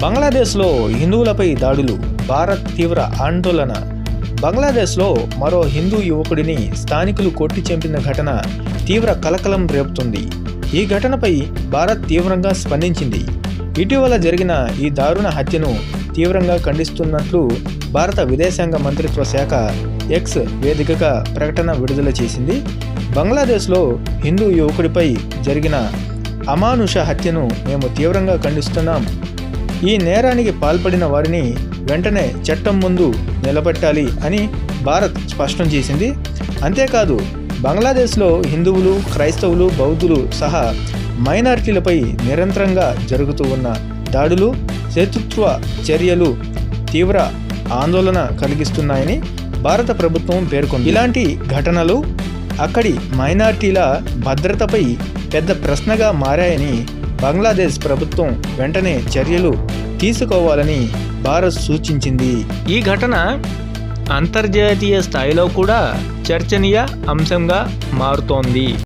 బంగ్లాదేశ్లో హిందువులపై దాడులు, భారత్ తీవ్ర ఆందోళన. బంగ్లాదేశ్లో మరో హిందూ యువకుడిని స్థానికులు కొట్టి చంపిన ఘటన తీవ్ర కలకలం రేపుతుంది. ఈ ఘటనపై భారత్ తీవ్రంగా స్పందించింది. ఇటీవల జరిగిన ఈ దారుణ హత్యను తీవ్రంగా ఖండిస్తున్నట్లు భారత విదేశాంగ మంత్రిత్వ శాఖ ఎక్స్ వేదికగా ప్రకటన విడుదల చేసింది. బంగ్లాదేశ్లో హిందూ యువకుడిపై జరిగిన అమానుష హత్యను మేము తీవ్రంగా ఖండిస్తున్నాం. ఈ నేరానికి పాల్పడిన వారిని వెంటనే చట్టం ముందు నిలబెట్టాలి అని భారత్ స్పష్టం చేసింది. అంతేకాదు, బంగ్లాదేశ్లో హిందువులు, క్రైస్తవులు, బౌద్ధులు సహా మైనారిటీలపై నిరంతరంగా జరుగుతూ ఉన్న దాడులు, శత్రుత్వ చర్యలు తీవ్ర ఆందోళన కలిగిస్తున్నాయని భారత ప్రభుత్వం పేర్కొంది. ఇలాంటి ఘటనలు అక్కడి మైనారిటీల భద్రతపై పెద్ద ప్రశ్నగా మారాయని బంగ్లాదేశ్ ప్రభుత్వం వెంటనే చర్యలు తీసుకోవాలని భారత్ సూచించింది. ఈ ఘటన అంతర్జాతీయ స్థాయిలో కూడా చర్చనీయ అంశంగా మారుతోంది.